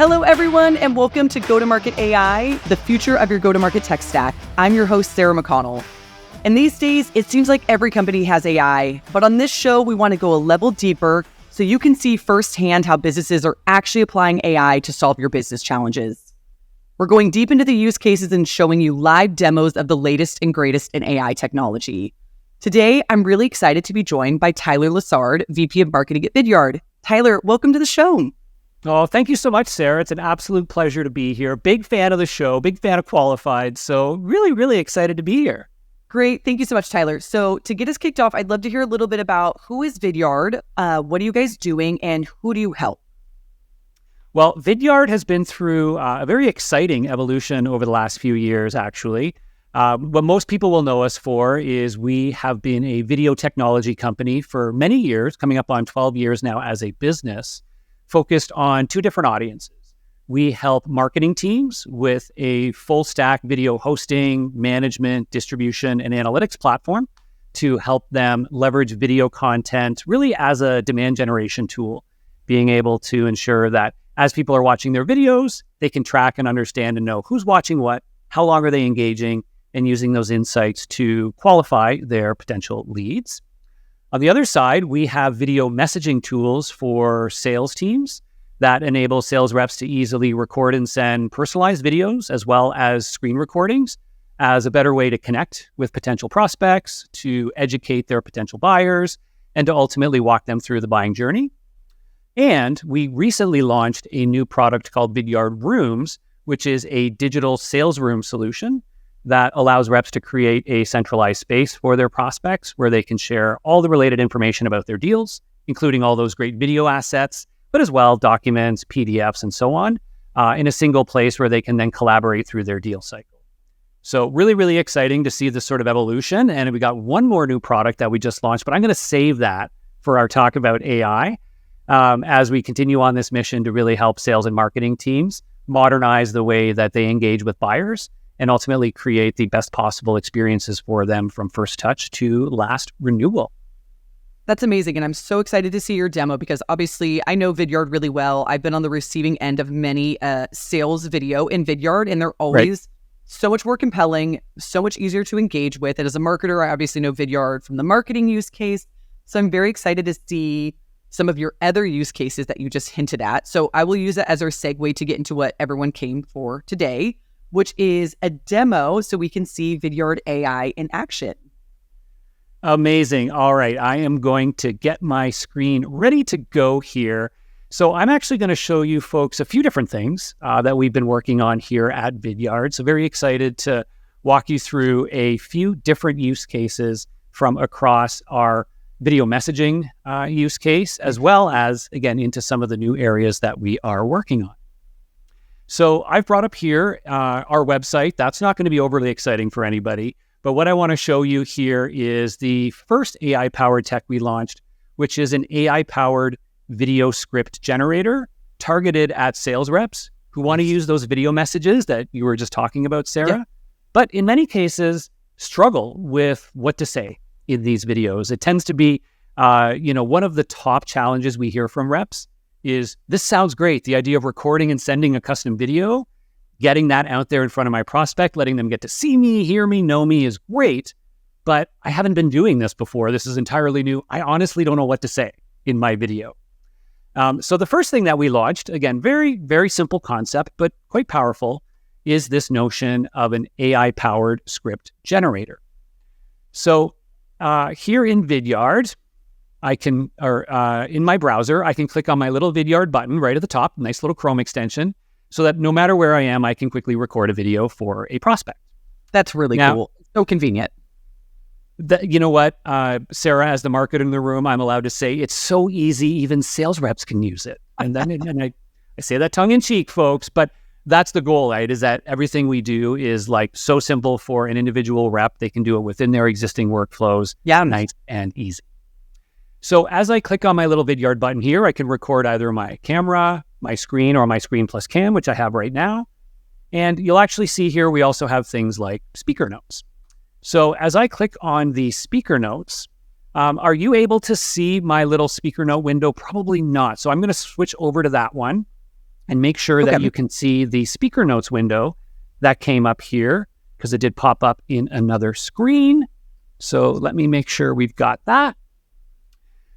Hello, everyone, and welcome to Go-to-Market AI, the future of your go-to-market tech stack. I'm your host, Sarah McConnell. And these days, it seems like every company has AI, but on this show, we want to go a level deeper so you can see firsthand how businesses are actually applying AI to solve your business challenges. We're going deep into the use cases and showing you live demos of the latest and greatest in AI technology. Today, I'm really excited to be joined by Tyler Lessard, VP of Marketing at Vidyard. Tyler, welcome to the show. Oh, thank you so much, Sarah. It's an absolute pleasure to be here. Big fan of the show, big fan of Qualified. So really excited to be here. Great. Thank you so much, Tyler. So to get us kicked off, I'd love to hear a little bit about who is Vidyard, what are you guys doing, and who do you help? Well, Vidyard has been through a very exciting evolution over the last few years, actually. What most people will know us for is we have been a video technology company for many years, coming up on 12 years now as a business, focused on two different audiences. We help marketing teams with a full stack video hosting, management, distribution, and analytics platform to help them leverage video content really as a demand generation tool, being able to ensure that as people are watching their videos, they can track and understand and know who's watching what, how long are they engaging, and using those insights to qualify their potential leads. On the other side, we have video messaging tools for sales teams that enable sales reps to easily record and send personalized videos as well as screen recordings as a better way to connect with potential prospects, to educate their potential buyers, and to ultimately walk them through the buying journey. And we recently launched a new product called Vidyard Rooms, which is a digital sales room solution that allows reps to create a centralized space for their prospects where they can share all the related information about their deals, including all those great video assets, but as well documents, PDFs, and so on, in a single place where they can then collaborate through their deal cycle. So really exciting to see this sort of evolution. And we got one more new product that we just launched, but I'm going to save that for our talk about AI as we continue on this mission to really help sales and marketing teams modernize the way that they engage with buyers and ultimately create the best possible experiences for them from first touch to last renewal. That's amazing. And I'm so excited to see your demo because obviously I know Vidyard really well. I've been on the receiving end of many sales video in Vidyard, and they're always so much more compelling, so much easier to engage with. And as a marketer, I obviously know Vidyard from the marketing use case. So I'm very excited to see some of your other use cases that you just hinted at. So I will use it as our segue to get into what everyone came for today, which is a demo so we can see Vidyard AI in action. Amazing. All right. I am going to get my screen ready to go here. So I'm actually going to show you folks a few different things that we've been working on here at Vidyard. So very excited to walk you through a few different use cases from across our video messaging use case, as well as, again, into some of the new areas that we are working on. So I've brought up here our website. That's not going to be overly exciting for anybody. But what I want to show you here is the first AI-powered tech we launched, which is an AI-powered video script generator targeted at sales reps who want to use those video messages that you were just talking about, Sarah, yeah. But in many cases struggle with what to say in these videos. It tends to be, one of the top challenges we hear from reps is, this sounds great. The idea of recording and sending a custom video, getting that out there in front of my prospect, letting them get to see me, hear me, know me is great, but I haven't been doing this before. This is entirely new. I honestly don't know what to say in my video. So the first thing that we launched, again, very simple concept, but quite powerful, is this notion of an AI-powered script generator. So here in Vidyard, in my browser, I can click on my little Vidyard button right at the top, nice little Chrome extension, so that no matter where I am, I can quickly record a video for a prospect. That's really cool. So convenient. You know what, Sarah, as the marketer in the room, I'm allowed to say it's so easy, even sales reps can use it. And then and I say that tongue in cheek, folks, but that's the goal, right? Is that everything we do is like so simple for an individual rep. They can do it within their existing workflows. Yeah. Nice and easy. So as I click on my little Vidyard button here, I can record either my camera, my screen, or my screen plus cam, which I have right now. And you'll actually see here, we also have things like speaker notes. So as I click on the speaker notes, are you able to see my little speaker note window? Probably not. So I'm going to switch over to that one. and make sure that you can see the speaker notes window that came up here, because it did pop up in another screen. So let me make sure we've got that.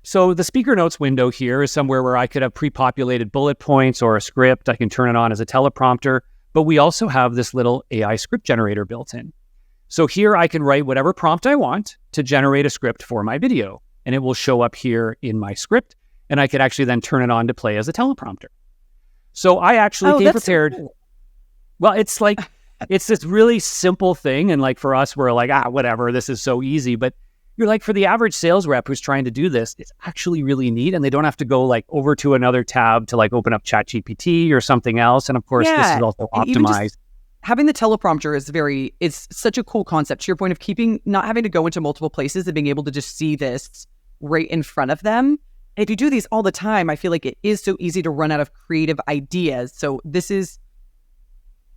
So the speaker notes window here is somewhere where I could have pre-populated bullet points or a script. I can turn it on as a teleprompter, but we also have this little AI script generator built in. So here I can write whatever prompt I want to generate a script for my video, and it will show up here in my script, and I could actually then turn it on to play as a teleprompter. So I actually came prepared. So cool. Well, it's like, it's this really simple thing. And like for us, we're like, whatever, this is so easy. But you're like, for the average sales rep who's trying to do this, it's actually really neat. And they don't have to go like over to another tab to like open up ChatGPT or something else. And of course, this is also optimized. Having the teleprompter is such a cool concept, to your point of not having to go into multiple places and being able to just see this right in front of them. And if you do these all the time, I feel like it is so easy to run out of creative ideas. So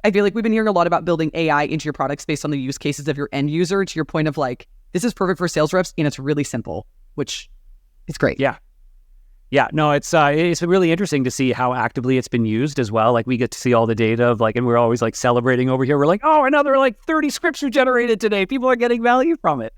I feel like we've been hearing a lot about building AI into your products based on the use cases of your end user, to your point of like, this is perfect for sales reps and it's really simple, which is great. Yeah. Yeah, no, it's really interesting to see how actively it's been used as well. Like we get to see all the data of like, and we're always like celebrating over here. We're like, oh, another like 30 scripts were generated today. People are getting value from it.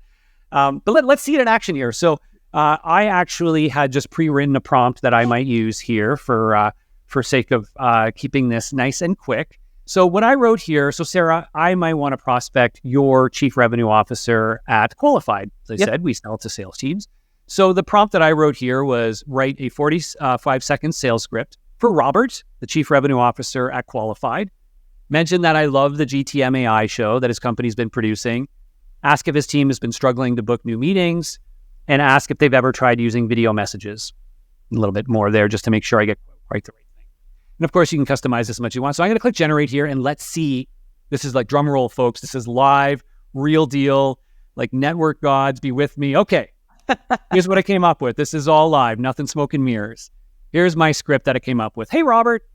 But let's see it in action here. So I actually had just pre-written a prompt that I might use here for sake of keeping this nice and quick. So what I wrote here, so Sarah, I might want to prospect your chief revenue officer at Qualified. As I said, we sell to sales teams. So the prompt that I wrote here was write a 45-second sales script for Robert, the chief revenue officer at Qualified. Mention that I love the GTM AI show that his company's been producing. Ask if his team has been struggling to book new meetings, and ask if they've ever tried using video messages. A little bit more there just to make sure I get right the right thing. And of course, you can customize this as much as you want. So I'm going to click generate here, and let's see. This is like drum roll, folks. This is live, real deal, like network gods be with me. Okay. Here's what I came up with. This is all live, nothing smoke and mirrors. Here's my script that I came up with. Hey, Robert,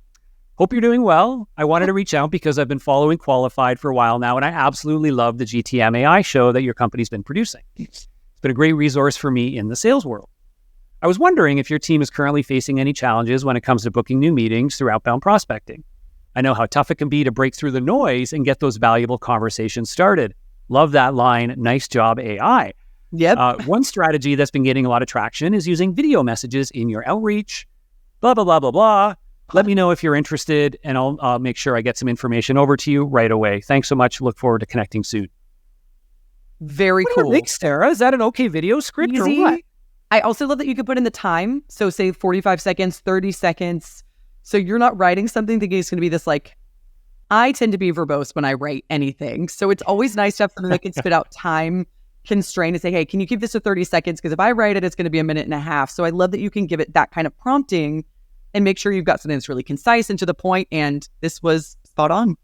hope you're doing well. I wanted to reach out because I've been following Qualified for a while now, and I absolutely love the GTM AI show that your company's been producing. It's been a great resource for me in the sales world. I was wondering if your team is currently facing any challenges when it comes to booking new meetings through outbound prospecting. I know how tough it can be to break through the noise and get those valuable conversations started. Love that line. Nice job, AI. Yep. One strategy that's been getting a lot of traction is using video messages in your outreach. Blah, blah, blah, blah, blah. Let me know if you're interested, and I'll make sure I get some information over to you right away. Thanks so much. Look forward to connecting soon. Very cool. What do you think, Sarah? Is that an okay video script or what? I also love that you can put in the time. So say 45 seconds, 30 seconds. So you're not writing something thinking it's going to be this like, I tend to be verbose when I write anything. So it's always nice to have something that can spit out time constraint and say, hey, can you keep this to 30 seconds? Because if I write it, it's going to be a minute and a half. So I love that you can give it that kind of prompting and make sure you've got something that's really concise and to the point. And this was spot on.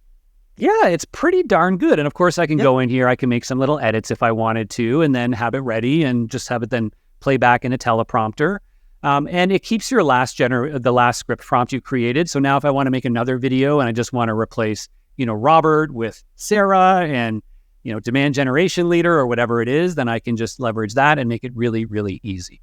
Yeah, it's pretty darn good. And of course, I can go in here. I can make some little edits if I wanted to, and then have it ready and just have it then play back in a teleprompter. And it keeps your the last script prompt you created. So now if I want to make another video and I just want to replace, Robert with Sarah and, demand generation leader or whatever it is, then I can just leverage that and make it really, really easy.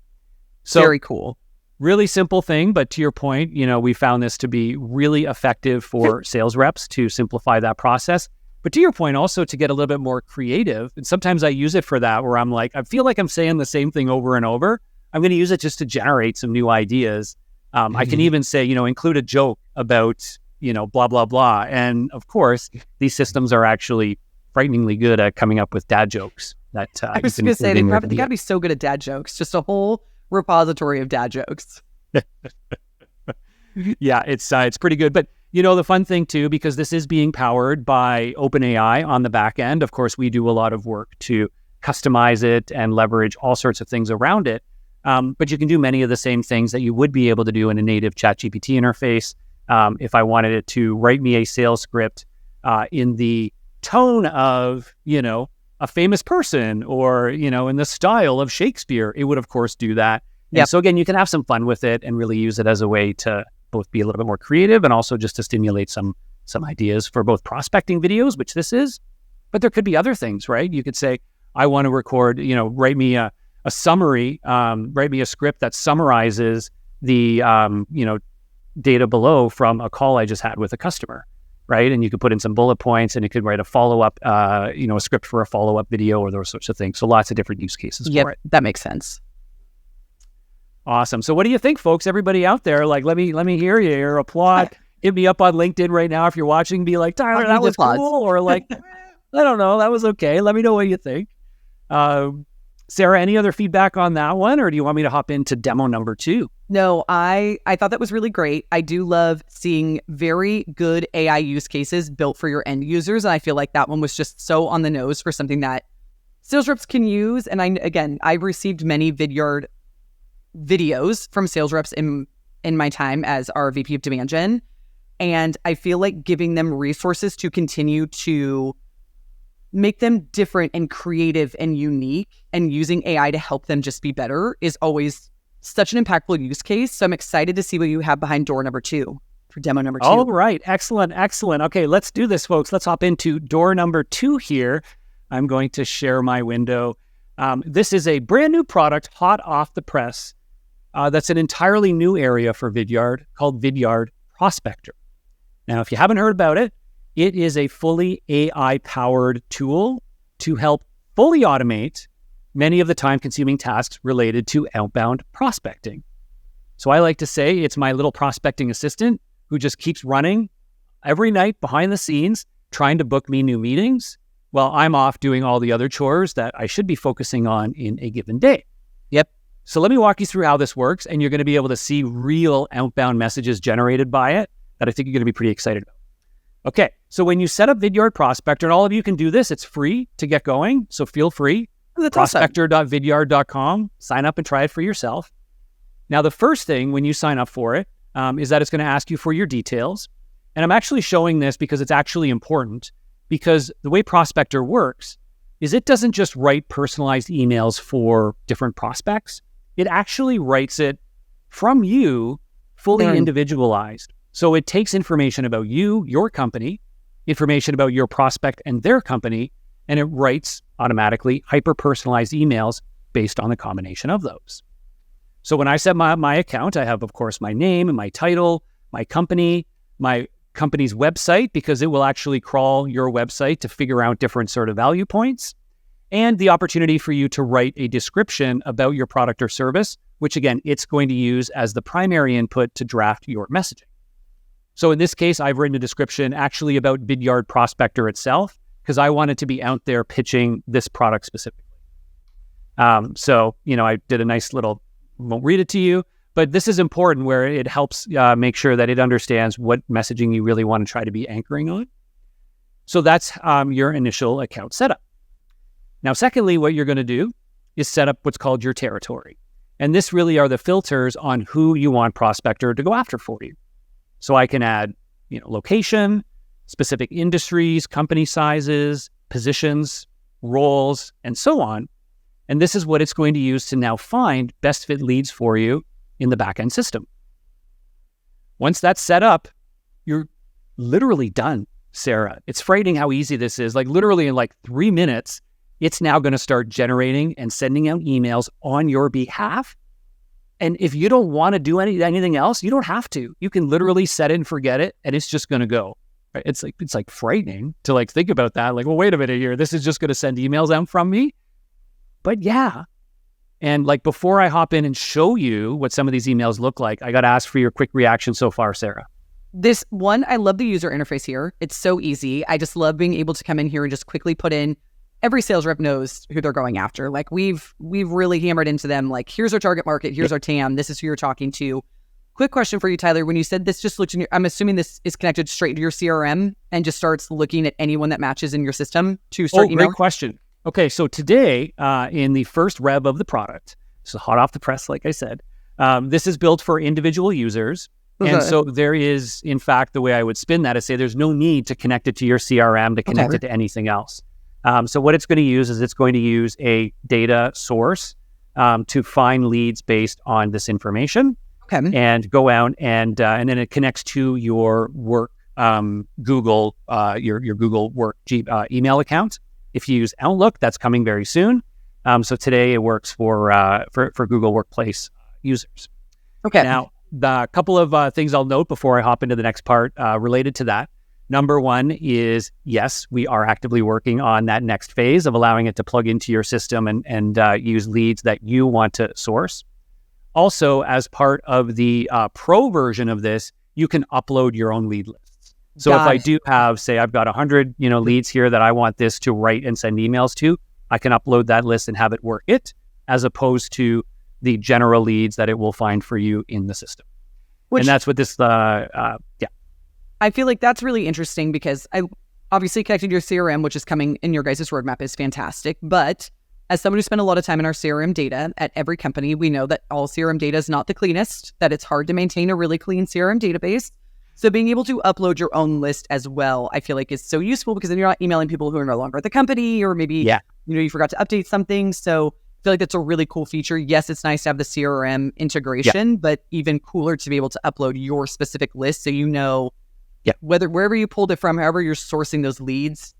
So very cool. Really simple thing, but to your point, we found this to be really effective for sales reps to simplify that process. But to your point, also to get a little bit more creative. And sometimes I use it for that, where I'm like, I feel like I'm saying the same thing over and over. I'm going to use it just to generate some new ideas. I can even say, include a joke about, blah, blah, blah. And of course, these systems are actually frighteningly good at coming up with dad jokes. That I was going to say, they got to be so good at dad jokes. Just a whole repository of dad jokes. Yeah, it's pretty good. But the fun thing too, because this is being powered by OpenAI on the back end. Of course, we do a lot of work to customize it and leverage all sorts of things around it. But you can do many of the same things that you would be able to do in a native ChatGPT interface. If I wanted it to write me a sales script in the tone of, a famous person or, in the style of Shakespeare, it would, of course, do that. And so again, you can have some fun with it and really use it as a way to both be a little bit more creative and also just to stimulate some ideas for both prospecting videos, which this is, but there could be other things, right? You could say, I want to record, write me a summary, write me a script that summarizes the, data below from a call I just had with a customer, right? And you could put in some bullet points, and it could write a follow-up, a script for a follow-up video or those sorts of things. So lots of different use cases for it. That makes sense. Awesome. So what do you think, folks? Everybody out there, like, let me hear you or applaud. Hit me up on LinkedIn right now if you're watching. Be like, Tyler, that was cool, or like, I don't know, that was okay. Let me know what you think. Sarah, any other feedback on that one, or do you want me to hop into demo number 2? No, I thought that was really great. I do love seeing very good AI use cases built for your end users, and I feel like that one was just so on the nose for something that sales reps can use. And I received many Vidyard videos from sales reps in my time as our VP of Demand Gen, and I feel like giving them resources to continue to make them different and creative and unique, and using AI to help them just be better is always such an impactful use case. So I'm excited to see what you have behind door number 2 for demo number 2. All right. Excellent. Okay, let's do this, folks. Let's hop into door number 2 here. I'm going to share my window. This is a brand new product, hot off the press. That's an entirely new area for Vidyard called Vidyard Prospector. Now, if you haven't heard about it, it is a fully AI-powered tool to help fully automate many of the time-consuming tasks related to outbound prospecting. So I like to say it's my little prospecting assistant who just keeps running every night behind the scenes, trying to book me new meetings while I'm off doing all the other chores that I should be focusing on in a given day. Yep. So let me walk you through how this works, and you're going to be able to see real outbound messages generated by it that I think you're going to be pretty excited about. Okay, so when you set up Vidyard Prospector, and all of you can do this, it's free to get going, so feel free. Prospector.vidyard.com, sign up and try it for yourself. Now, the first thing when you sign up for it is that it's going to ask you for your details. And I'm actually showing this because it's actually important, because the way Prospector works is it doesn't just write personalized emails for different prospects. It actually writes it from you, fully individualized. So it takes information about you, your company, information about your prospect and their company, and it writes automatically hyper-personalized emails based on the combination of those. So when I set my account, I have, of course, my name and my title, my company's website, because it will actually crawl your website to figure out different sort of value points, and the opportunity for you to write a description about your product or service, which, again, it's going to use as the primary input to draft your messaging. So in this case, I've written a description actually about Vidyard Prospector itself, because I wanted to be out there pitching this product specifically. So, I did a nice little, won't read it to you, but this is important where it helps make sure that it understands what messaging you really want to try to be anchoring on. So that's your initial account setup. Now, secondly, what you're going to do is set up what's called your territory. And this really are the filters on who you want Prospector to go after for you. So I can add, location, specific industries, company sizes, positions, roles, and so on. And this is what it's going to use to now find best fit leads for you in the backend system. Once that's set up, you're literally done, Sarah. It's frightening how easy this is. Like literally in 3 minutes, it's now going to start generating and sending out emails on your behalf. And if you don't want to do anything else, you don't have to. You can literally set it and forget it, and it's just going to go. Right? It's frightening to think about that. Well, wait a minute here. This is just going to send emails out from me. But yeah. And before I hop in and show you what some of these emails look like, I got to ask for your quick reaction so far, Sarah. This one, I love the user interface here. It's so easy. I just love being able to come in here and just quickly put in. Every sales rep knows who they're going after. We've really hammered into them. Here's our target market. Here's our TAM. This is who you're talking to. Quick question for you, Tyler. When you said this just looked in I'm assuming this is connected straight to your CRM and just starts looking at anyone that matches in your system to start email? Great question. Okay, so today in the first rev of the product, so hot off the press, like I said, this is built for individual users. Okay. And so there is, in fact, the way I would spin that is say there's no need to connect it to your CRM to connect it to anything else. So what it's going to use is it's going to use a data source to find leads based on this information, and go out and then it connects to your work Google your Google Work email account. If you use Outlook, that's coming very soon. So today it works for Google Workplace users. Okay. Now the couple of things I'll note before I hop into the next part related to that. Number one is, yes, we are actively working on that next phase of allowing it to plug into your system and use leads that you want to source. Also, as part of the pro version of this, you can upload your own lead lists. So if I do have, say, I've got 100 leads here that I want this to write and send emails to, I can upload that list and have it work it, as opposed to the general leads that it will find for you in the system. And that's what this, I feel like that's really interesting because I obviously connected to your CRM, which is coming in your guys' roadmap, is fantastic. But as someone who spent a lot of time in our CRM data at every company, we know that all CRM data is not the cleanest, that it's hard to maintain a really clean CRM database. So being able to upload your own list as well, I feel like is so useful because then you're not emailing people who are no longer at the company, or maybe you forgot to update something. So I feel like that's a really cool feature. Yes, it's nice to have the CRM integration, but even cooler to be able to upload your specific list so you know wherever you pulled it from, however you're sourcing those leads,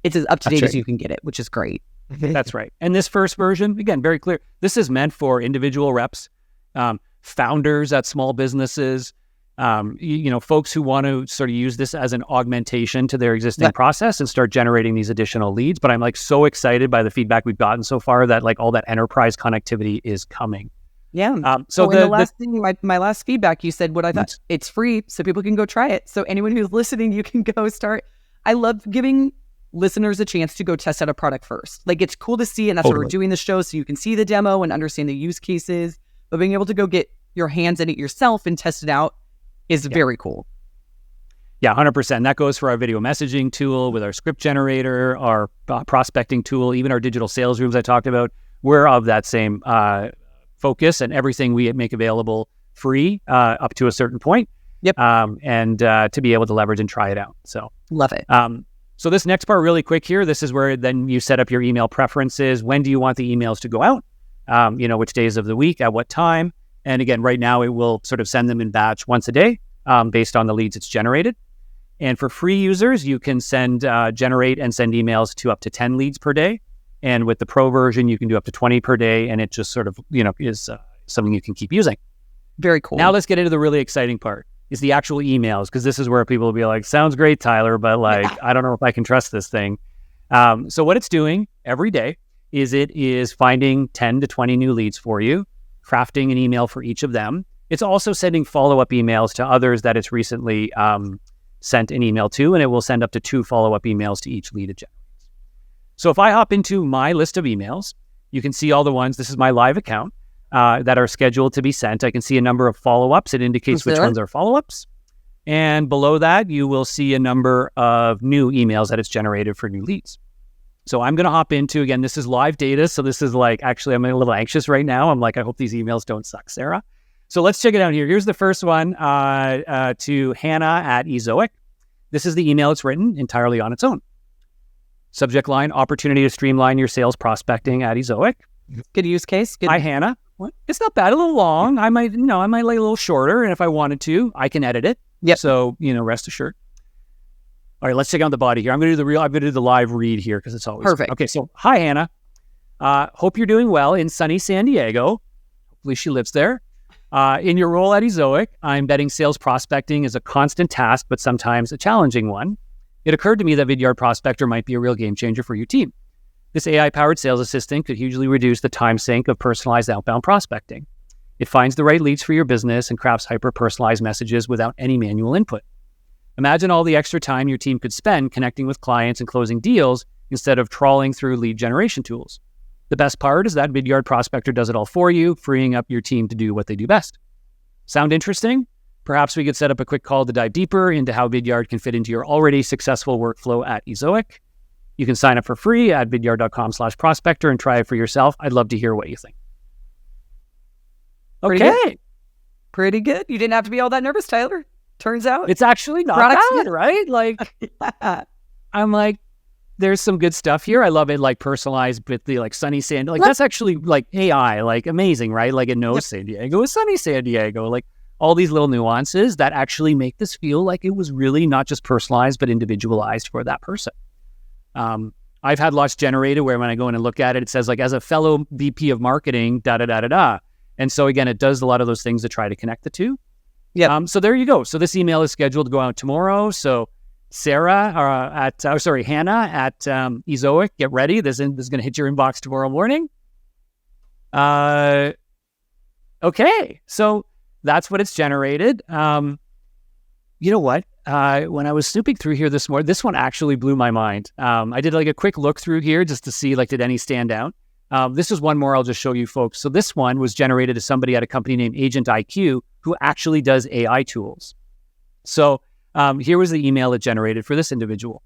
it's as up to date as you can get it, which is great. That's right. And this first version, again, very clear. This is meant for individual reps, founders at small businesses, folks who want to sort of use this as an augmentation to their existing process and start generating these additional leads. But I'm like so excited by the feedback we've gotten so far that like all that enterprise connectivity is coming. Yeah. The last thing, my last feedback, you said what I thought, it's free so people can go try it. So anyone who's listening, you can go start. I love giving listeners a chance to go test out a product first. Like it's cool to see, and that's why we're doing the show, so you can see the demo and understand the use cases. But being able to go get your hands in it yourself and test it out is very cool. Yeah, 100%. That goes for our video messaging tool with our script generator, our prospecting tool, even our digital sales rooms I talked about. We're of that same focus, and everything we make available free up to a certain point. And to be able to leverage and try it out. So love it. So this next part really quick here, this is where then you set up your email preferences. When do you want the emails to go out? Which days of the week, at what time? And again, right now it will sort of send them in batch once a day based on the leads it's generated. And for free users, you can generate and send emails to up to 10 leads per day. And with the pro version, you can do up to 20 per day. And it just sort of, is something you can keep using. Very cool. Now let's get into the really exciting part, is the actual emails, because this is where people will be like, sounds great, Tyler, but I don't know if I can trust this thing. So what it's doing every day is it is finding 10 to 20 new leads for you, crafting an email for each of them. It's also sending follow-up emails to others that it's recently sent an email to, and it will send up to 2 follow-up emails to each lead it generates. So if I hop into my list of emails, you can see all the ones, this is my live account, that are scheduled to be sent. I can see a number of follow-ups. It indicates which ones are follow-ups. And below that, you will see a number of new emails that it's generated for new leads. So I'm going to hop into, again, this is live data. So this is like, actually, I'm a little anxious right now. I'm like, I hope these emails don't suck, Sarah. So let's check it out here. Here's the first one to Hannah at Ezoic. This is the email it's written entirely on its own. Subject line, opportunity to streamline your sales prospecting at Ezoic. Good use case. Good. Hi, Hannah. What? It's not bad. A little long. I might lay a little shorter. And if I wanted to, I can edit it. Yep. So, rest assured. All right, let's check out the body here. I'm going to do the live read here because it's always perfect. Okay, so hi, Hannah. Hope you're doing well in sunny San Diego. Hopefully she lives there. In your role at Ezoic, I'm betting sales prospecting is a constant task, but sometimes a challenging one. It occurred to me that Vidyard Prospector might be a real game changer for your team. This AI-powered sales assistant could hugely reduce the time sink of personalized outbound prospecting. It finds the right leads for your business and crafts hyper-personalized messages without any manual input. Imagine all the extra time your team could spend connecting with clients and closing deals instead of trawling through lead generation tools. The best part is that Vidyard Prospector does it all for you, freeing up your team to do what they do best. Sound interesting? Perhaps we could set up a quick call to dive deeper into how Vidyard can fit into your already successful workflow at Ezoic. You can sign up for free at vidyard.com/prospector and try it for yourself. I'd love to hear what you think. Okay. Pretty good. You didn't have to be all that nervous, Tyler. Turns out it's actually not bad, right? Like, I'm like, there's some good stuff here. I love it, like personalized with the like sunny San. Like that's actually like AI, like amazing, right? Like it knows San Diego is sunny San Diego. Like all these little nuances that actually make this feel like it was really not just personalized but individualized for that person. I've had lots generated where when I go in and look at it, it says like, as a fellow VP of marketing, da da da da da. And so again, it does a lot of those things to try to connect the two. Yeah. So there you go. So this email is scheduled to go out tomorrow. So Hannah at Ezoic, get ready. This is going to hit your inbox tomorrow morning. Okay. So that's what it's generated. You know what? When I was snooping through here this morning, this one actually blew my mind. I did like a quick look through here just to see like, did any stand out? This is one more I'll just show you folks. So this one was generated to somebody at a company named Agent IQ who actually does AI tools. So here was the email it generated for this individual.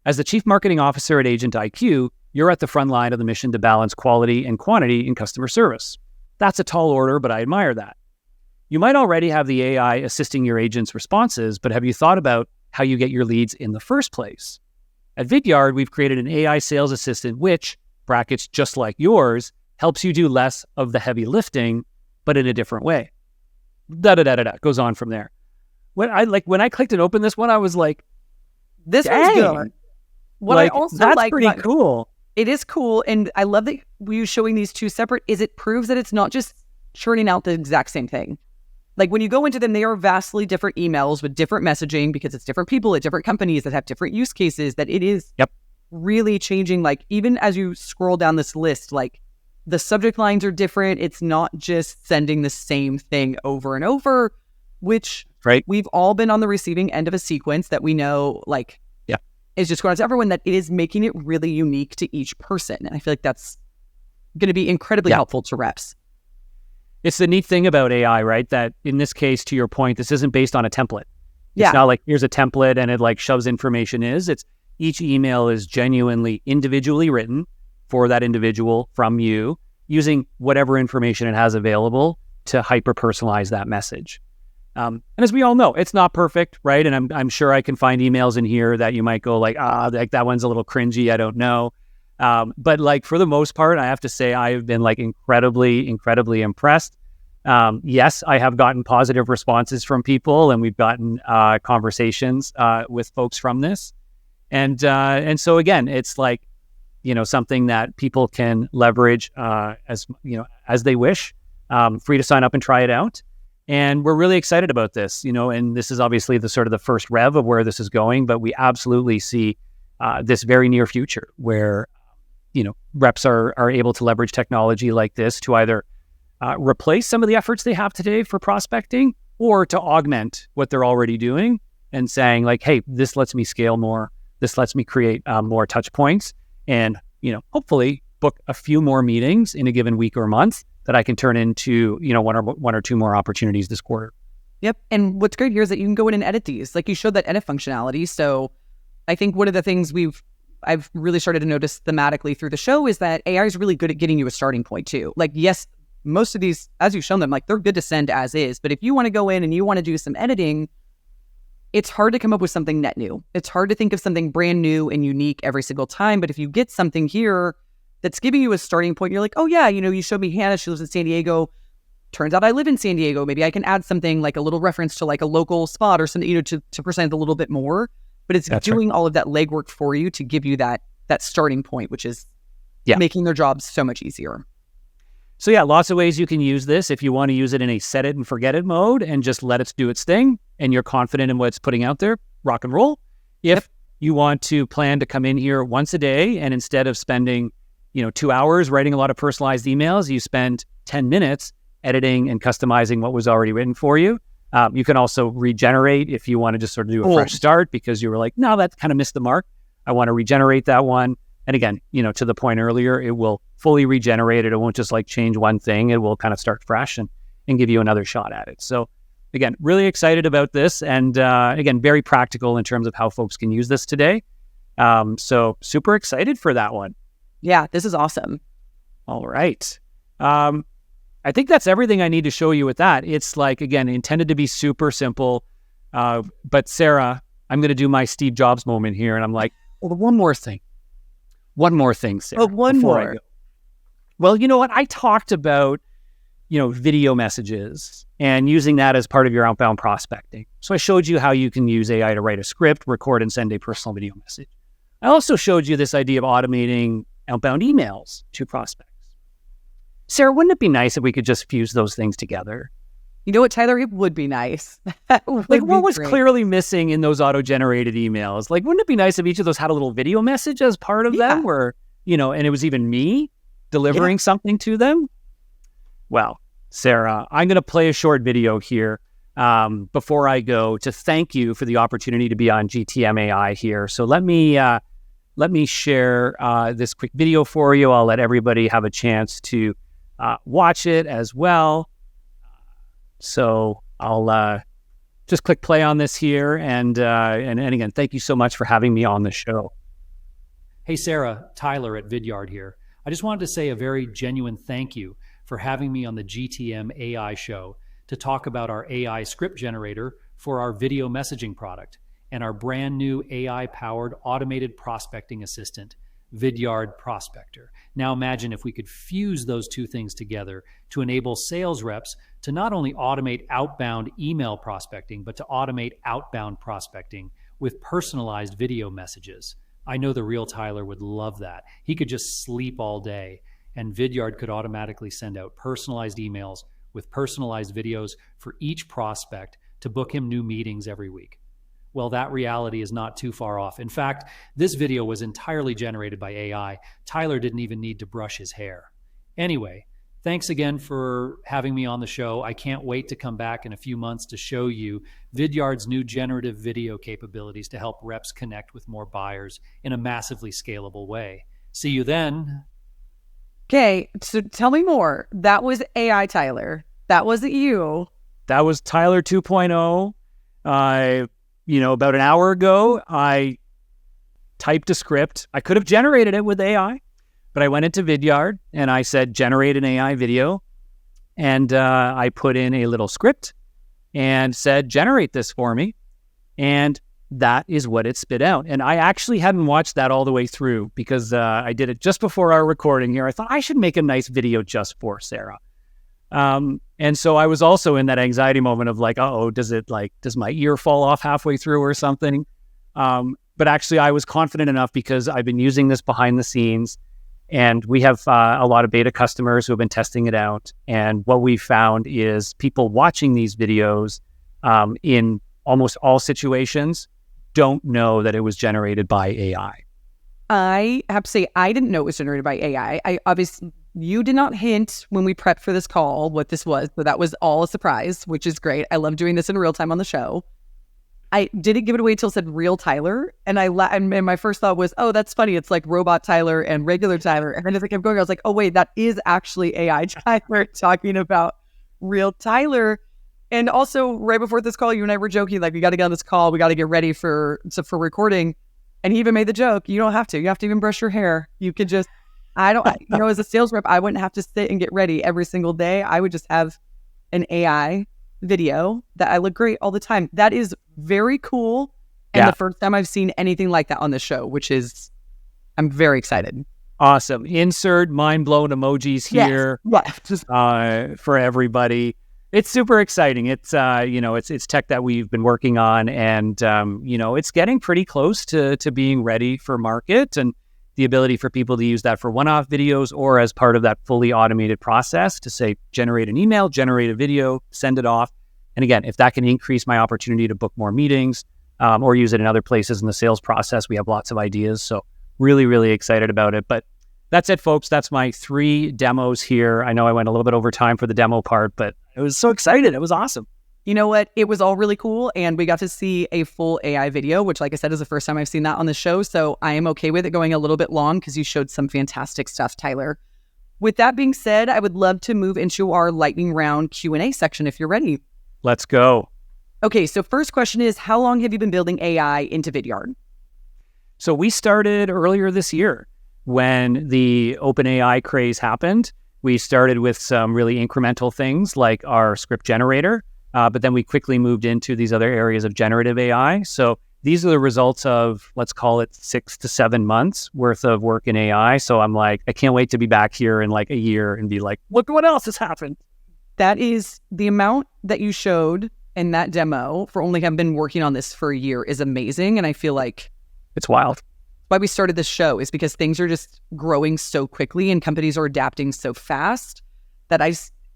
As the Chief Marketing Officer at Agent IQ, you're at the front line of the mission to balance quality and quantity in customer service. That's a tall order, but I admire that. You might already have the AI assisting your agent's responses, but have you thought about how you get your leads in the first place? At Vidyard, we've created an AI sales assistant, which, brackets just like yours, helps you do less of the heavy lifting, but in a different way. Goes on from there. When I clicked and opened this one, I was like, this dang. was good. What I also that's like, pretty cool. It is cool, and I love that you showing these two separate. Is it proves that it's not just churning out the exact same thing. Like when you go into them, they are vastly different emails with different messaging because it's different people at different companies that have different use cases. That it is really changing. Like even as you scroll down this list, like the subject lines are different. It's not just sending the same thing over and over, which we've all been on the receiving end of a sequence that we know like is just going out to everyone, that it is making it really unique to each person. And I feel like that's going to be incredibly helpful to reps. It's the neat thing about AI, right? That in this case, to your point, this isn't based on a template. It's not like here's a template and it like shoves information It's each email is genuinely individually written for that individual from you using whatever information it has available to hyper-personalize that message. And as we all know, it's not perfect, right? And I'm sure I can find emails in here that you might go like that one's a little cringy. I don't know. But like for the most part, I have to say I have been like incredibly, incredibly impressed. Yes, I have gotten positive responses from people, and we've gotten conversations with folks from this. And so again, it's like, something that people can leverage as they wish. Free to sign up and try it out. And we're really excited about this, and this is obviously the sort of the first rev of where this is going, but we absolutely see this very near future where reps are able to leverage technology like this to either replace some of the efforts they have today for prospecting or to augment what they're already doing and saying like, hey, this lets me scale more. This lets me create more touch points and, hopefully book a few more meetings in a given week or month that I can turn into, one or two more opportunities this quarter. Yep. And what's great here is that you can go in and edit these. Like you showed that edit functionality. So I think one of the things I've really started to notice thematically through the show is that AI is really good at getting you a starting point too. Like, yes, most of these, as you've shown them, like they're good to send as is. But if you want to go in and you want to do some editing, it's hard to come up with something net new. It's hard to think of something brand new and unique every single time. But if you get something here that's giving you a starting point, you're like, oh yeah, you showed me Hannah, she lives in San Diego. Turns out I live in San Diego. Maybe I can add something like a little reference to like a local spot or something, to present a little bit more. But it's doing all of that legwork for you to give you that starting point, which is making their jobs so much easier. So yeah, lots of ways you can use this. If you want to use it in a set it and forget it mode and just let it do its thing and you're confident in what it's putting out there, rock and roll. If you want to plan to come in here once a day and instead of spending 2 hours writing a lot of personalized emails, you spend 10 minutes editing and customizing what was already written for you. You can also regenerate if you want to just sort of do a fresh start because you were like, no, that kind of missed the mark. I want to regenerate that one. And again, to the point earlier, it will fully regenerate it. It won't just like change one thing. It will kind of start fresh and give you another shot at it. So again, really excited about this. And again, very practical in terms of how folks can use this today. So super excited for that one. Yeah, this is awesome. All right. I think that's everything I need to show you with that. It's like, again, intended to be super simple. But Sarah, I'm going to do my Steve Jobs moment here. And I'm like, one more thing, Sarah. One more. Well, you know what? I talked about, video messages and using that as part of your outbound prospecting. So I showed you how you can use AI to write a script, record, and send a personal video message. I also showed you this idea of automating outbound emails to prospects. Sarah, wouldn't it be nice if we could just fuse those things together? You know what, Tyler? It would be nice. Like, what was clearly missing in those auto-generated emails? Like, wouldn't it be nice if each of those had a little video message as part of them where, and it was even me delivering something to them? Well, Sarah, I'm going to play a short video here before I go to thank you for the opportunity to be on GTM AI here. So let me share this quick video for you. I'll let everybody have a chance to watch it as well. So I'll just click play on this here. And again, thank you so much for having me on the show. Hey, Sarah, Tyler at Vidyard here. I just wanted to say a very genuine thank you for having me on the GTM AI show to talk about our AI script generator for our video messaging product and our brand new AI-powered automated prospecting assistant, Vidyard Prospector. Now imagine if we could fuse those two things together to enable sales reps to not only automate outbound email prospecting, but to automate outbound prospecting with personalized video messages. I know the real Tyler would love that. He could just sleep all day, and Vidyard could automatically send out personalized emails with personalized videos for each prospect to book him new meetings every week. Well, that reality is not too far off. In fact, this video was entirely generated by AI. Tyler didn't even need to brush his hair. Anyway, thanks again for having me on the show. I can't wait to come back in a few months to show you Vidyard's new generative video capabilities to help reps connect with more buyers in a massively scalable way. See you then. Okay, so tell me more. That was AI Tyler. That wasn't you. That was Tyler 2.0. About an hour ago, I typed a script. I could have generated it with AI, but I went into Vidyard and I said, generate an AI video. And I put in a little script and said, generate this for me. And that is what it spit out. And I actually hadn't watched that all the way through because I did it just before our recording here. I thought I should make a nice video just for Sarah. And so I was also in that anxiety moment of like, does my ear fall off halfway through or something? But actually I was confident enough because I've been using this behind the scenes and we have a lot of beta customers who have been testing it out. And what we found is people watching these videos in almost all situations don't know that it was generated by AI. I have to say, I didn't know it was generated by AI. You did not hint when we prepped for this call what this was, so that was all a surprise, which is great. I love doing this in real time on the show. I didn't give it away till it said real Tyler, and my first thought was, oh, that's funny. It's like robot Tyler and regular Tyler. And then as I kept going, I was like, oh wait, that is actually AI Tyler talking about real Tyler. And also, right before this call, you and I were joking, like, we got to get on this call, we got to get ready for recording. And he even made the joke, you don't have to. You have to even brush your hair. You could just, as a sales rep, I wouldn't have to sit and get ready every single day. I would just have an AI video that I look great all the time. That is very cool. And the first time I've seen anything like that on the show, which is, I'm very excited. Awesome. Insert mind-blown emojis here for everybody. It's super exciting. It's it's tech that we've been working on, and it's getting pretty close to being ready for market, and the ability for people to use that for one-off videos or as part of that fully automated process to say, generate an email, generate a video, send it off. And again, if that can increase my opportunity to book more meetings or use it in other places in the sales process, we have lots of ideas. So really, really excited about it. But that's it, folks. That's my 3 demos here. I know I went a little bit over time for the demo part, but I was so excited. It was awesome. You know what? It was all really cool. And we got to see a full AI video, which, like I said, is the first time I've seen that on the show. So I am okay with it going a little bit long because you showed some fantastic stuff, Tyler. With that being said, I would love to move into our lightning round Q&A section if you're ready. Let's go. Okay, so first question is, how long have you been building AI into Vidyard? So we started earlier this year when the OpenAI craze happened. We started with some really incremental things like our script generator, but then we quickly moved into these other areas of generative AI. So these are the results of, let's call it 6 to 7 months worth of work in AI. So I'm like, I can't wait to be back here in like a year and be like, look what else has happened. That is the amount that you showed in that demo for only having been working on this for a year is amazing. And I feel like it's wild. Why we started this show is because things are just growing so quickly and companies are adapting so fast that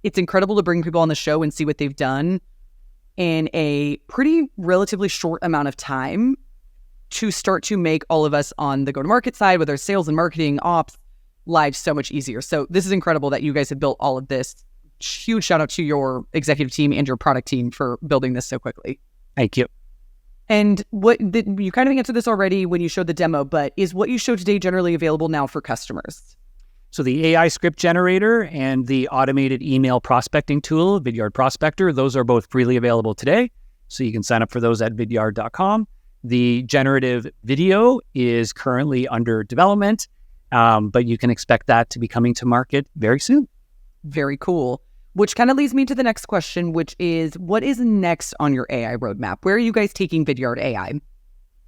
it's incredible to bring people on the show and see what they've done in a pretty relatively short amount of time to start to make all of us on the go-to-market side, whether it's sales and marketing, ops, lives so much easier. So this is incredible that you guys have built all of this. Huge shout out to your executive team and your product team for building this so quickly. Thank you. And you kind of answered this already when you showed the demo, but is what you showed today generally available now for customers? So the AI Script Generator and the automated email prospecting tool, Vidyard Prospector, those are both freely available today. So you can sign up for those at vidyard.com. The generative video is currently under development, but you can expect that to be coming to market very soon. Very cool. Which kind of leads me to the next question, which is, what is next on your AI roadmap? Where are you guys taking Vidyard AI?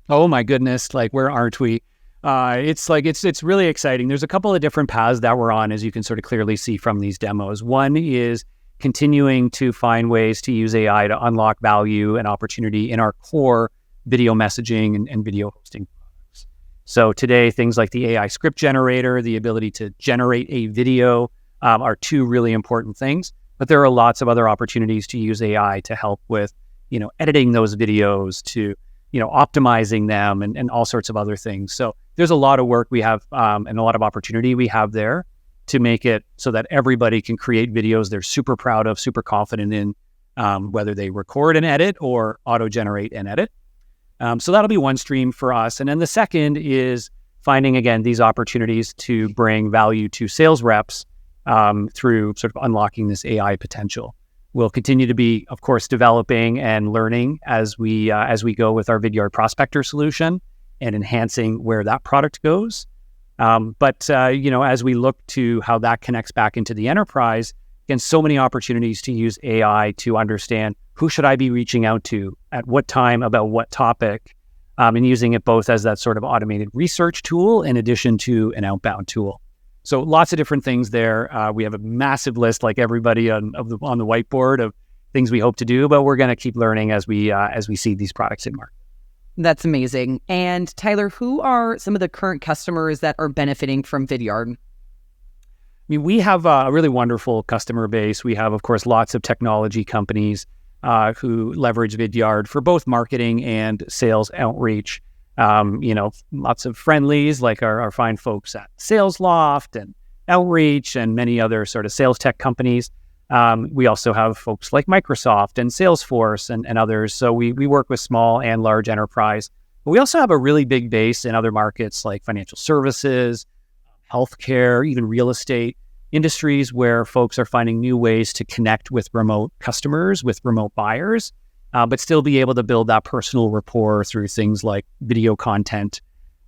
Oh my goodness, like where aren't we? It's really exciting. There's a couple of different paths that we're on, as you can sort of clearly see from these demos. One is continuing to find ways to use AI to unlock value and opportunity in our core video messaging and video hosting products. So today, things like the AI Script Generator, the ability to generate a video, are two really important things. But there are lots of other opportunities to use AI to help with, editing those videos, to optimizing them and all sorts of other things. So there's a lot of work we have and a lot of opportunity we have there to make it so that everybody can create videos they're super proud of, super confident in, whether they record and edit or auto-generate and edit. So that'll be one stream for us. And then the second is finding, again, these opportunities to bring value to sales reps through sort of unlocking this AI potential. We'll continue to be, of course, developing and learning as we go with our Vidyard Prospector solution and enhancing where that product goes. But as we look to how that connects back into the enterprise, again, so many opportunities to use AI to understand who should I be reaching out to at what time about what topic, and using it both as that sort of automated research tool in addition to an outbound tool. So lots of different things there. We have a massive list, like everybody on the whiteboard, of things we hope to do, but we're going to keep learning as we see these products in market. That's amazing. And Tyler, who are some of the current customers that are benefiting from Vidyard? I mean, we have a really wonderful customer base. We have, of course, lots of technology companies who leverage Vidyard for both marketing and sales outreach. Lots of friendlies like our fine folks at SalesLoft and Outreach and many other sort of sales tech companies. We also have folks like Microsoft and Salesforce and others. So we work with small and large enterprise. But we also have a really big base in other markets like financial services, healthcare, even real estate, industries where folks are finding new ways to connect with remote customers, with remote buyers, but still be able to build that personal rapport through things like video content,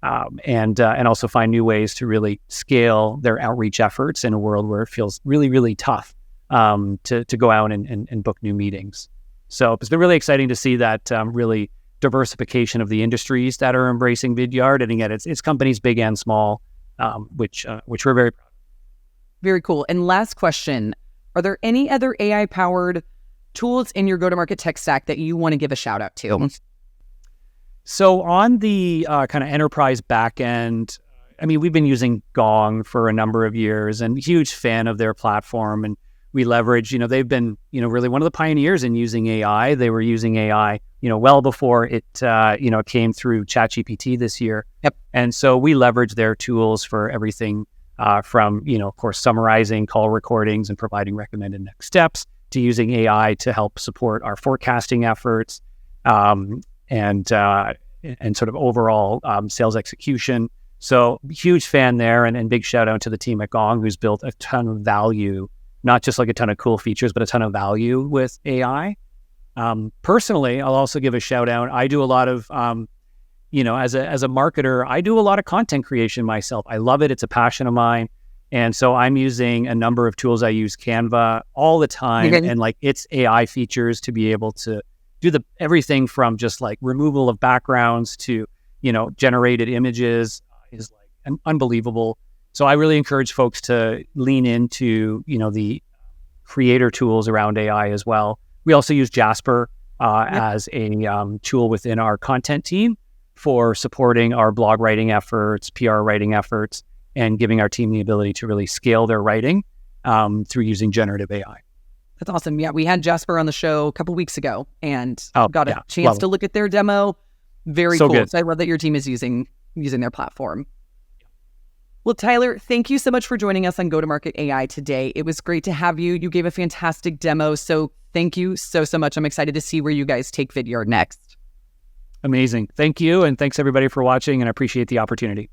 and also find new ways to really scale their outreach efforts in a world where it feels really, really tough to go out and book new meetings. So it's been really exciting to see that really diversification of the industries that are embracing Vidyard. And again, it's companies big and small, which we're very proud of. Very cool. And last question, are there any other AI-powered tools in your go-to-market tech stack that you want to give a shout out to? So on the kind of enterprise backend, I mean, we've been using Gong for a number of years and huge fan of their platform. And we leverage, they've been, really one of the pioneers in using AI. They were using AI, well before it, came through ChatGPT this year. Yep. And so we leverage their tools for everything from, of course, summarizing call recordings and providing recommended next steps, to using AI to help support our forecasting efforts, and sort of overall sales execution. So huge fan there, and big shout out to the team at Gong, who's built a ton of value, not just like a ton of cool features, but a ton of value with AI. Personally, I'll also give a shout out. I do a lot of, as a marketer, I do a lot of content creation myself. I love it. It's a passion of mine. And so I'm using a number of tools. I use Canva all the time, and like its AI features to be able to do everything from just like removal of backgrounds to, generated images is like unbelievable. So I really encourage folks to lean into, the creator tools around AI as well. We also use Jasper as a tool within our content team for supporting our blog writing efforts, PR writing efforts, and giving our team the ability to really scale their writing through using generative AI. That's awesome. Yeah, we had Jasper on the show a couple weeks ago and got a chance love to look at their demo. Very So cool. good. So I love that your team is using their platform. Well, Tyler, thank you so much for joining us on Go-to-Market AI today. It was great to have you. You gave a fantastic demo. So thank you so much. I'm excited to see where you guys take Vidyard next. Amazing. Thank you. And thanks everybody for watching, and I appreciate the opportunity.